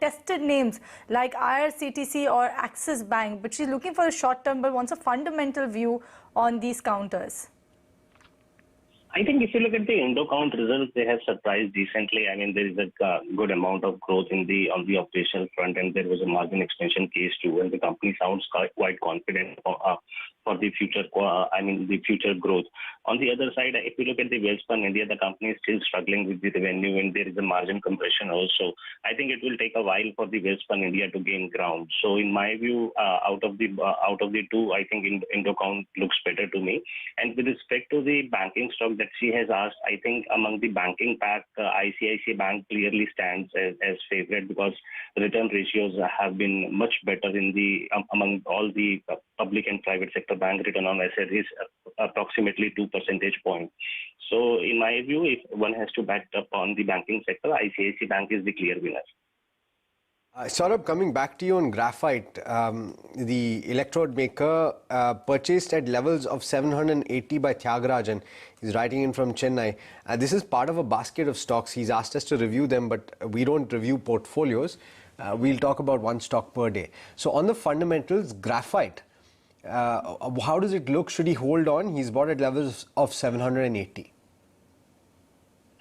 tested names like IRCTC or Axis Bank, but she's looking for a short term but wants a fundamental view on these counters. I think if you look at the Indocount results, they have surprised decently. I mean, there is a good amount of growth on the operational front, and there was a margin expansion case too, and the company sounds quite confident for the future. The future growth. On the other side, if you look at the Welspun India, the company is still struggling with the revenue, and there is a margin compression also. I think it will take a while for the Welspun India to gain ground. So, in my view, out of the two, I think Indocount looks better to me. And with respect to the banking stock that she has asked, I think among the banking pack, ICICI Bank clearly stands as favorite because return ratios have been much better among all the public and private sector bank. Return on asset is approximately 2 percentage points. So in my view, if one has to bet upon the banking sector, ICICI Bank is the clear winner. Saurabh, coming back to you on graphite, the electrode maker purchased at levels of 780 by Tyagarajan. He's writing in from Chennai. This is part of a basket of stocks. He's asked us to review them, but we don't review portfolios. We'll talk about one stock per day. So on the fundamentals, graphite, how does it look? Should he hold on? He's bought at levels of 780.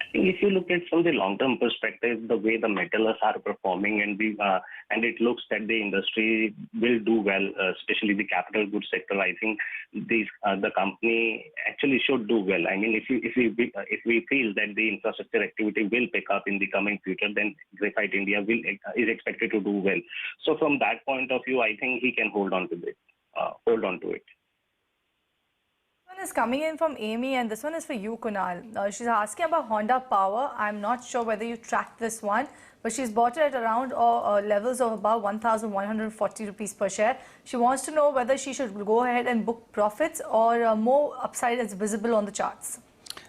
I think if you look at from the long-term perspective, the way the metals are performing and it looks that the industry will do well, especially the capital goods sector. I think the company actually should do well. I mean, if we feel that the infrastructure activity will pick up in the coming future, then Graphite India is expected to do well. So from that point of view, I think he can hold on to it. Is coming in from Amy, and this one is for you, Kunal. She's asking about Honda Power. I'm not sure whether you tracked this one, but she's bought it at around levels of about 1,140 rupees per share. She wants to know whether she should go ahead and book profits or more upside is visible on the charts.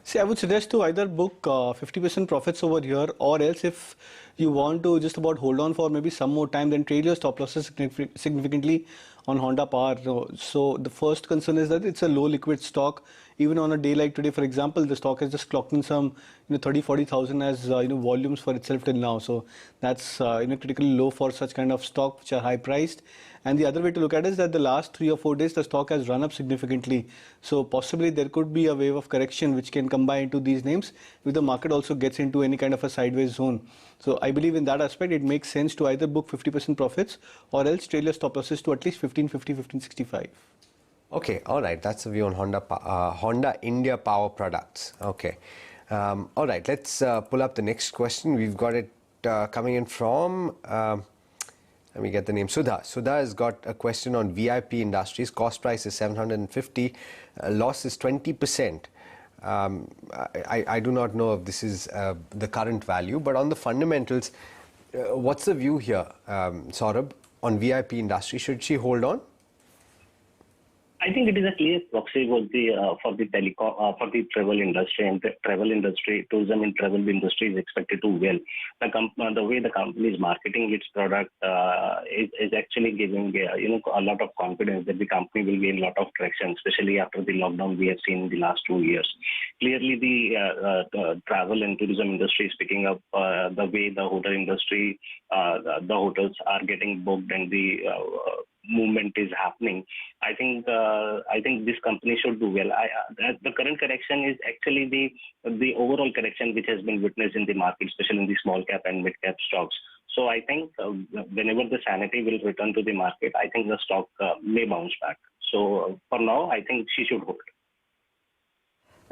See, I would suggest to either book 50% profits over here, or else if you want to just about hold on for maybe some more time, then trade your stop losses significantly on Honda Power. So the first concern is that it's a low liquid stock. Even on a day like today, for example, the stock has just clocked in some 30,000-40,000 as volumes for itself till now. So that's critically low for such kind of stock which are high priced. And the other way to look at it is that the last 3 or 4 days the stock has run up significantly. So possibly there could be a wave of correction which can come by into these names if the market also gets into any kind of a sideways zone. So I believe in that aspect it makes sense to either book 50% profits or else trail your stop losses to at least 1550, 1565. Okay, all right. That's the view on Honda India Power Products. Okay. All right, let's pull up the next question. We've got it coming in from, let me get the name, Sudha. Sudha has got a question on VIP Industries. Cost price is 750, loss is 20%. I do not know if this is the current value, but on the fundamentals, what's the view here, Saurabh, on VIP Industry? Should she hold on? I think it is a clear proxy for the travel industry, and the travel industry, tourism and travel industry is expected to well. The way the company is marketing its product is actually giving a lot of confidence that the company will gain a lot of traction, especially after the lockdown we have seen in the last 2 years. Clearly, the travel and tourism industry is picking up. The way the hotel industry, the hotels are getting booked and the movement is happening. I think this company should do well. The current correction is actually the overall correction which has been witnessed in the market, especially in the small cap and mid cap stocks. So I think whenever the sanity will return to the market, I think the stock may bounce back. So for now, I think she should hold.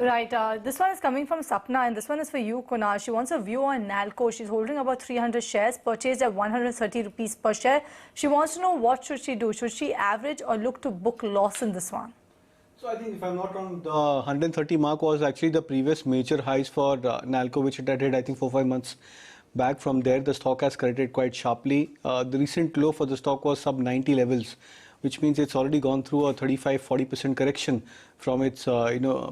Right. This one is coming from Sapna, and this one is for you, Kunal. She wants a view on Nalco. She's holding about 300 shares, purchased at 130 rupees per share. She wants to know what should she do. Should she average or look to book loss in this one? So I think if I'm not wrong, the 130 mark was actually the previous major highs for Nalco, which it had hit, I think, 4-5 months back. From there, the stock has corrected quite sharply. The recent low for the stock was sub 90 levels, which means it's already gone through a 35-40% correction from its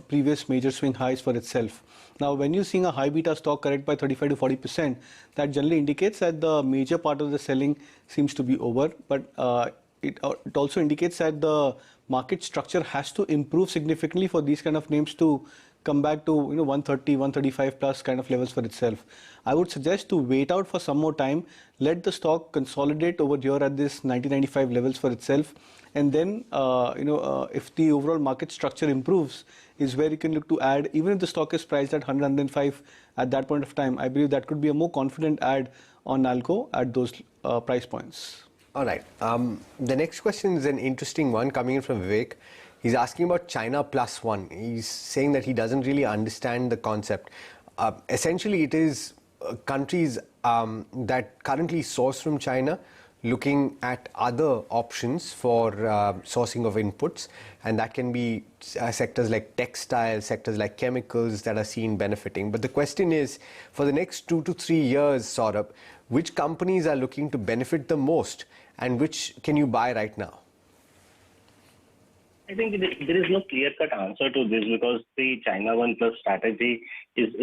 previous major swing highs for itself. Now, when you're seeing a high beta stock correct by 35 to 40%, that generally indicates that the major part of the selling seems to be over. But it also indicates that the market structure has to improve significantly for these kind of names to come back to 130, 135 plus kind of levels for itself. I would suggest to wait out for some more time, let the stock consolidate over here at this 90-95 levels for itself, and then if the overall market structure improves, is where you can look to add. Even if the stock is priced at 100, 105 at that point of time, I believe that could be a more confident add on Nalco at those price points. All right. The next question is an interesting one coming in from Vivek. He's asking about China plus one. He's saying that he doesn't really understand the concept. Essentially, it is countries that currently source from China looking at other options for sourcing of inputs, and that can be sectors like textile, sectors like chemicals that are seen benefiting. But the question is, for the next 2 to 3 years, Saurabh, which companies are looking to benefit the most, and which can you buy right now? I think there is no clear-cut answer to this, because the China One Plus strategy is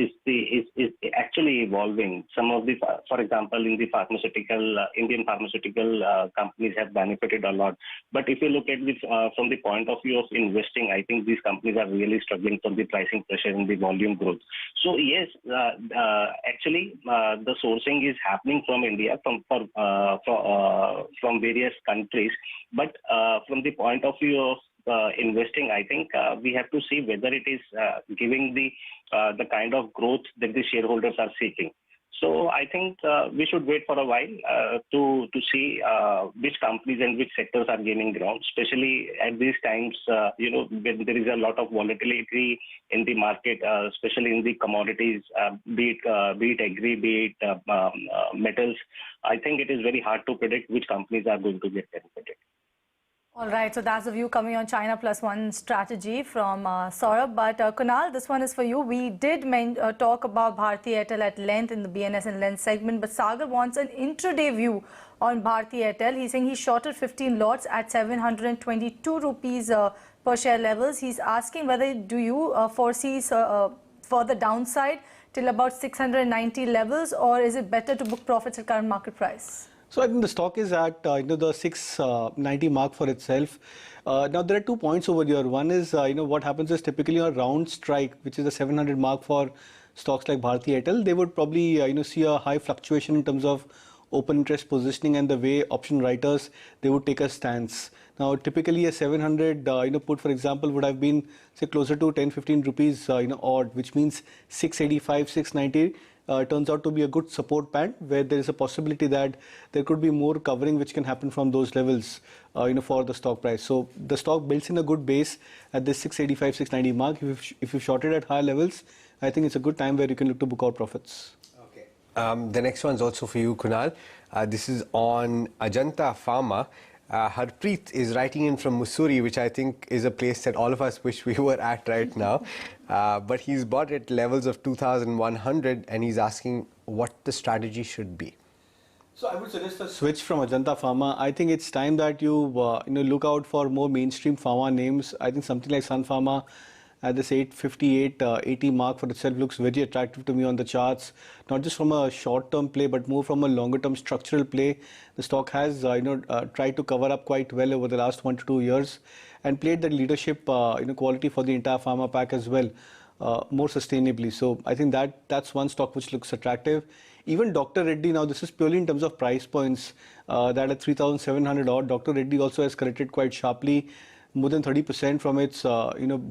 actually evolving. Some of the, for example, in the Indian pharmaceutical companies have benefited a lot. But if you look at this from the point of view of investing, I think these companies are really struggling from the pricing pressure and the volume growth. So yes, actually the sourcing is happening from India, from various countries. But from the point of view of investing, I think we have to see whether it is giving the kind of growth that the shareholders are seeking. So I think we should wait for a while to see which companies and which sectors are gaining ground, especially at these times, when there is a lot of volatility in the market, especially in the commodities, be it agri, be it metals. I think it is very hard to predict which companies are going to get benefited. All right, so that's the view coming on China plus one strategy from Saurabh. But Kunal, this one is for you. We did talk about Bharti Airtel at length in the BNS and length segment, but Sagar wants an intraday view on Bharti Airtel. He's saying he shorted 15 lots at 722 rupees per share levels. He's asking whether do you foresee further downside till about 690 levels, or is it better to book profits at current market price? So I think the stock is at the 690 mark for itself. Now there are 2 points over here. One is what happens is typically a round strike, which is the 700 mark for stocks like Bharti Airtel. They would probably see a high fluctuation in terms of open interest positioning and the way option writers they would take a stance. Now typically a 700 put, for example, would have been say closer to 10-15 rupees odd, which means 685, 690. Turns out to be a good support band where there is a possibility that there could be more covering which can happen from those levels for the stock price. So the stock builds in a good base at this 685, 690 mark. If you short it at higher levels, I think it's a good time where you can look to book out profits. Okay. The next one's also for you, Kunal. This is on Ajanta Pharma. Harpreet is writing in from Mussoorie, which I think is a place that all of us wish we were at right now. But he's bought at levels of 2,100 and he's asking what the strategy should be. So I would suggest a switch from Ajanta Pharma. I think it's time that you look out for more mainstream pharma names. I think something like Sun Pharma at this 858, 80 mark for itself looks very attractive to me on the charts, not just from a short-term play, but more from a longer-term structural play. The stock has, tried to cover up quite well over the last 1 to 2 years and played that leadership, quality for the entire pharma pack as well, more sustainably. So I think that's one stock which looks attractive. Even Dr. Reddy, now this is purely in terms of price points, that at 3,700 odd, Dr. Reddy also has corrected quite sharply, more than 30% from its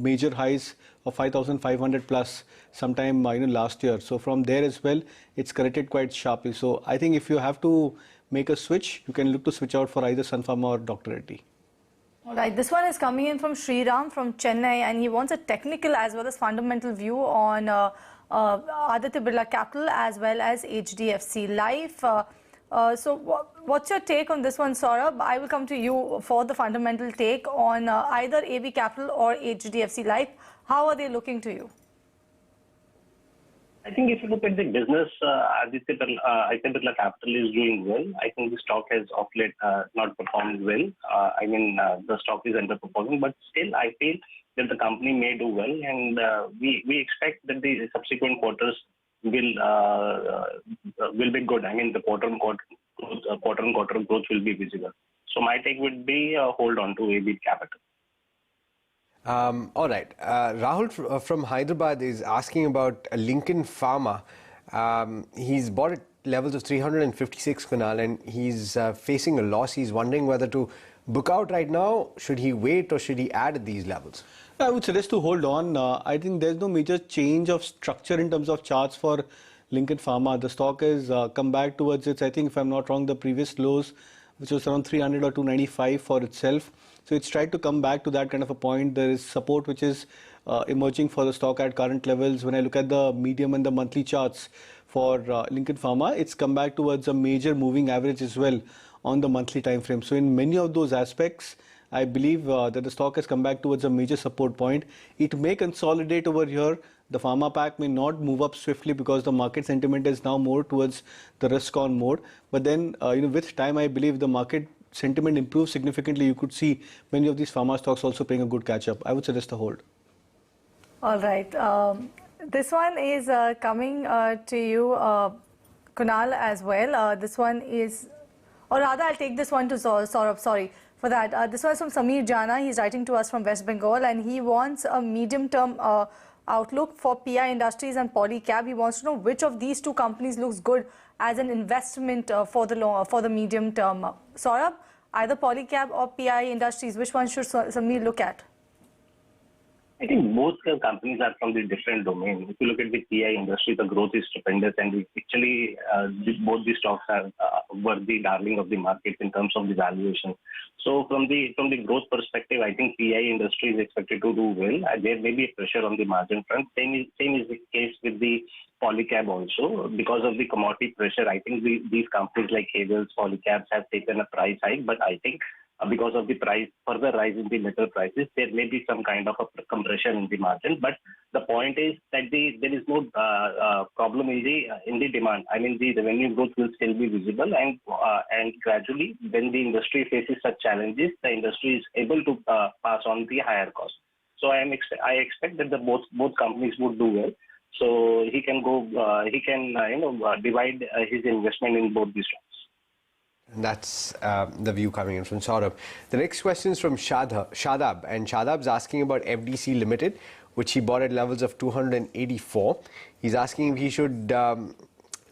major highs of 5,500 plus sometime last year. So from there as well, it's corrected quite sharply. So I think if you have to make a switch, you can look to switch out for either Sun Pharma or Dr. Reddy. All right, this one is coming in from Sriram from Chennai, and he wants a technical as well as fundamental view on Aditya Birla Capital as well as HDFC Life. So what's your take on this one, Saurabh? I will come to you for the fundamental take on either AB Capital or HDFC Life. How are they looking to you? I think if you look at the business, Aditya Birla Capital is doing well. I think the stock has of late not performed well. The stock is underperforming, but still I feel that the company may do well, and we expect that the subsequent quarters will be good. I mean, the quarter-on-quarter growth will be visible. So my take would be hold on to AB Capital. All right. Rahul from Hyderabad is asking about Lincoln Pharma. He's bought at levels of 356, Kunal, and he's facing a loss. He's wondering whether to book out right now, should he wait, or should he add at these levels? I would suggest to hold on. I think there's no major change of structure in terms of charts for Lincoln Pharma. The stock has come back towards its, I think if I'm not wrong, the previous lows, which was around 300 or 295 for itself. So it's tried to come back to that kind of a point. There is support which is emerging for the stock at current levels. When I look at the medium and the monthly charts for Lincoln Pharma, it's come back towards a major moving average as well on the monthly time frame. So in many of those aspects, I believe that the stock has come back towards a major support point. It may consolidate over here. The pharma pack may not move up swiftly because the market sentiment is now more towards the risk on mode. But then, with time, I believe the market sentiment improves significantly. You could see many of these pharma stocks also paying a good catch up. I would suggest a hold. All right. This one is coming to you, Kunal, as well. This one is, or rather, I'll take this one to Saurabh. Sorry for that. This one is from Samir Jana. He's writing to us from West Bengal, and he wants a medium-term outlook for PI Industries and Polycab. He wants to know which of these two companies looks good as an investment for the medium term. Saurabh, either Polycab or PI Industries, which one should Samir look at? I think both companies are from the different domain. If you look at the PI industry, the growth is stupendous, and actually both the stocks are were the darling of the market in terms of the valuation. So from the growth perspective, I think PI industry is expected to do well. There may be a pressure on the margin front. Same is the case with the Polycab also. Because of the commodity pressure, I think these companies like Havels, Polycabs have taken a price hike, but I think because of the further rise in the metal prices, there may be some kind of a compression in the margin. But the point is that there is no problem in the demand. I mean, the revenue growth will still be visible, and gradually, when the industry faces such challenges, the industry is able to pass on the higher cost. So I expect that both companies would do well. So he can divide his investment in both these stocks. And that's the view coming in from Saurabh. The next question is from Shadab, and Shadab's asking about FDC Limited, which he bought at levels of 284. He's asking if he should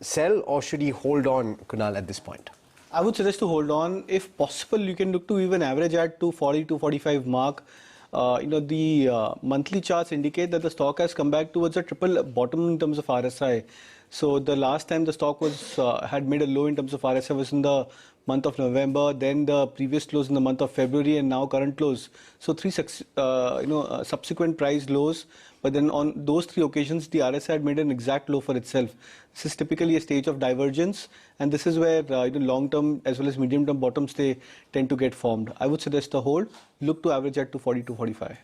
sell or should he hold on, Kunal, at this point? I would suggest to hold on. If possible, you can look to even average at 240, 245 mark. The monthly charts indicate that the stock has come back towards a triple bottom in terms of RSI. So the last time the stock was had made a low in terms of RSI was in the month of November, then the previous close in the month of February, and now current close. So three subsequent price lows, but then on those three occasions the RSI had made an exact low for itself. This is typically a stage of divergence, and this is where long-term as well as medium-term bottoms they tend to get formed. I would suggest a hold. Look to average at 240, 245.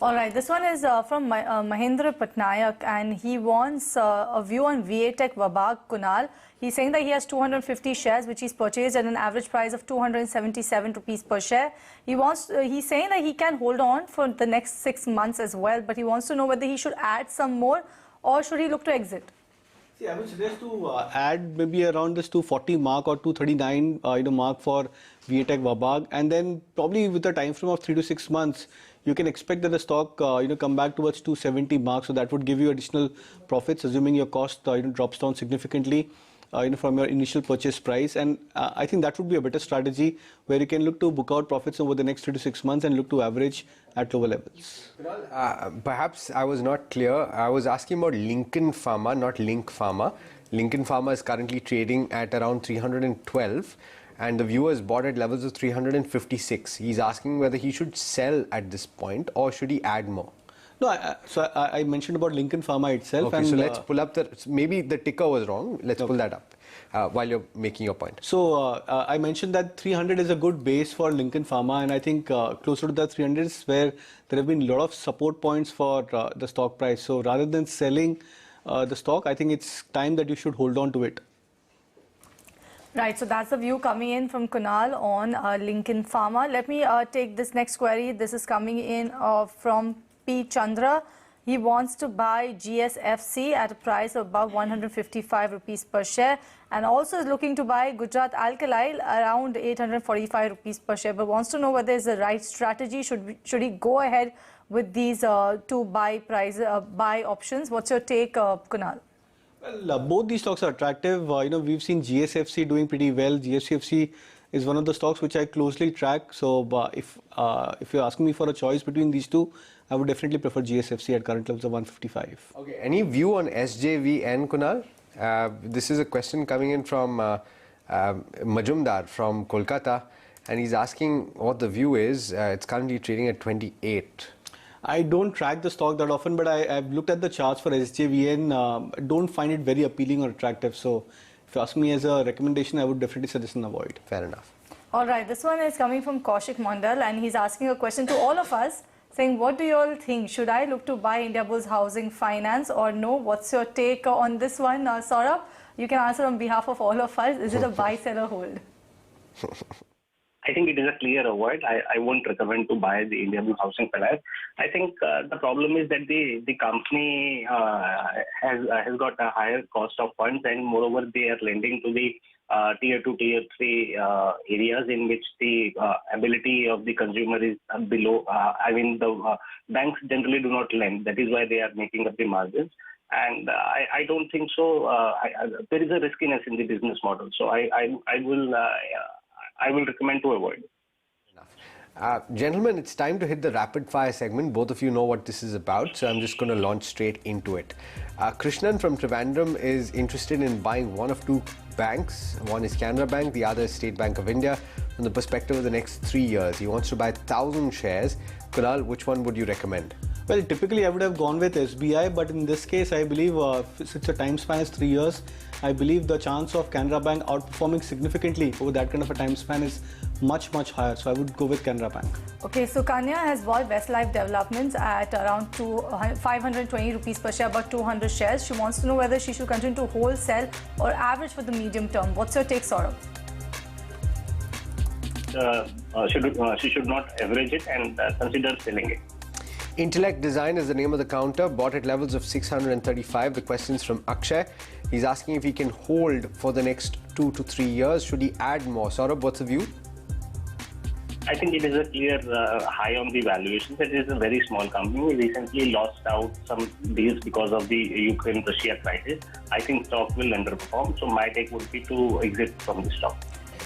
All right, this one is from Mahendra Patnaik, and he wants a view on Tech Wabag, Kunal. He's saying that he has 250 shares, which he's purchased at an average price of 277 rupees per share. He's saying that he can hold on for the next 6 months as well, but he wants to know whether he should add some more or should he look to exit. See, I would suggest to add maybe around this 240 mark or 239 mark for Tech Wabag, and then probably with a time frame of 3 to 6 months, you can expect that the stock come back towards 270 mark. So that would give you additional profits, assuming your cost drops down significantly from your initial purchase price. And I think that would be a better strategy where you can look to book out profits over the next 3 to 6 months and look to average at lower levels. Perhaps I was not clear. I was asking about Lincoln Pharma, not Link Pharma. Lincoln Pharma is currently trading at around 312. And the viewer is bought at levels of 356. He's asking whether he should sell at this point or should he add more? No, I mentioned about Lincoln Pharma itself. Okay, so let's pull up maybe the ticker was wrong. Let's pull that up while you're making your point. So I mentioned that 300 is a good base for Lincoln Pharma, and I think closer to the 300 is where there have been a lot of support points for the stock price. So rather than selling the stock, I think it's time that you should hold on to it. Right, so that's the view coming in from Kunal on Lincoln Pharma. Let me take this next query. This is coming in from P. Chandra. He wants to buy GSFC at a price of about 155 rupees per share, and also is looking to buy Gujarat Alkali around 845 rupees per share, but wants to know whether it's the right strategy. Should he go ahead with these two buy options? What's your take, Kunal? Well, both these stocks are attractive. We've seen GSFC doing pretty well. GSFC is one of the stocks which I closely track. So if you're asking me for a choice between these two, I would definitely prefer GSFC at current levels of 155. Okay, any view on SJVN, Kunal? This is a question coming in from Majumdar from Kolkata, and he's asking what the view is. It's currently trading at 28. I don't track the stock that often, but I've looked at the charts for SJVN. Don't find it very appealing or attractive. So if you ask me as a recommendation, I would definitely suggest an avoid. Fair enough. All right, this one is coming from Kaushik Mandal, and he's asking a question to all of us, saying, what do you all think? Should I look to buy Indiabulls Housing Finance or no? What's your take on this one, Saurabh? You can answer on behalf of all of us. Is it a buy, sell or hold? I think it is a clear avoid. I won't recommend to buy the Indiabulls Housing Finance. I think the problem is that the company has got a higher cost of funds, and moreover they are lending to the tier 2, tier 3 areas in which the ability of the consumer is below. The banks generally do not lend. That is why they are making up the margins. And I don't think so. There is a riskiness in the business model. So I will recommend to avoid. Gentlemen, it's time to hit the rapid fire segment. Both of you know what this is about, so I'm just going to launch straight into it. Krishnan from Trivandrum is interested in buying one of two banks. One is Canara Bank, the other is State Bank of India. From the perspective of the next 3 years, he wants to buy 1,000 shares. Kunal, which one would you recommend? Well, typically I would have gone with SBI, but in this case, I believe since the time span is 3 years, I believe the chance of Canara Bank outperforming significantly over that kind of a time span is much, much higher. So I would go with Canara Bank. Okay, so Kanya has bought Westlife Developments at around 520 rupees per share, about 200 shares. She wants to know whether she should continue to wholesale or average for the medium term. What's your take, Saurabh? She should not average it and consider selling it. Intellect Design is the name of the counter, bought at levels of 635. The question's from Akshay. He's asking if he can hold for the next 2 to 3 years. Should he add more? Saurabh, what's the view? I think it is a clear high on the valuations. It is a very small company. We recently lost out some deals because of the Ukraine-Russia crisis. I think stock will underperform. So my take would be to exit from the stock.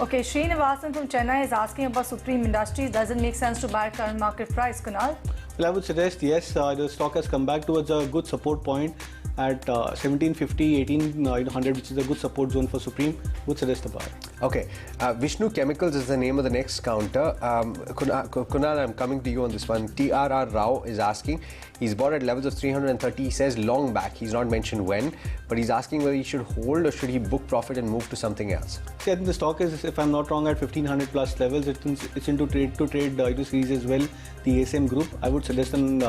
Okay, Srinivasan from Chennai is asking about Supreme Industries. Does it make sense to buy at current market price, Kunal? Well, I would suggest yes, the stock has come back towards a good support point at 1750, 1800, which is a good support zone for Supreme. Would suggest a buy. Okay, Vishnu Chemicals is the name of the next counter. Kunal, I'm coming to you on this one. TRR Rao is asking. He's bought at levels of 330. He says long back. He's not mentioned when, but he's asking whether he should hold or should he book profit and move to something else. See, I think the stock is, if I'm not wrong, at 1500 plus levels. It's into trade to trade series as well. The ASM group. I would suggest an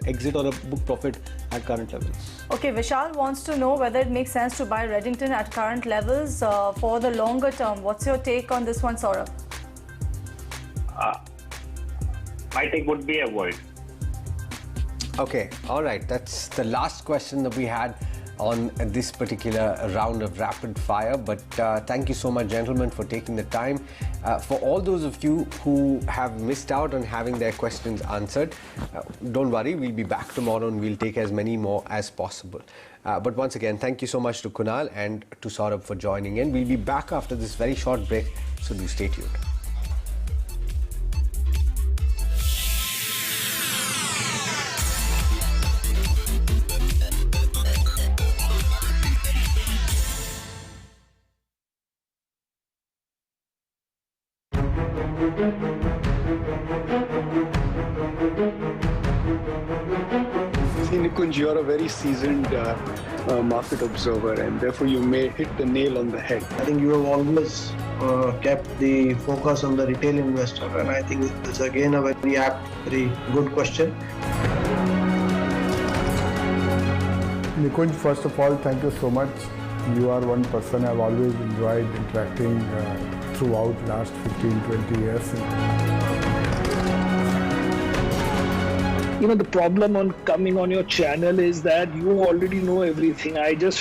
exit or a book profit at current levels. Okay, Vishal wants to know whether it makes sense to buy Reddington at current levels for the longer term. What's your take on this one, Saurabh? My take would be avoid. Okay, all right. That's the last question that we had on this particular round of rapid fire. But thank you so much, gentlemen, for taking the time. For all those of you who have missed out on having their questions answered, don't worry, we'll be back tomorrow and we'll take as many more as possible. But once again, thank you so much to Kunal and to Saurabh for joining in. We'll be back after this very short break, so do stay tuned. See, Nikunj, you're a very seasoned market observer, and therefore you may hit the nail on the head. I think you have always kept the focus on the retail investor, and I think it's again a very apt, very good question. Nikunj, first of all, thank you so much. You are one person I've always enjoyed interacting throughout last 15-20 years. the problem on coming on your channel is that you already know everything. I just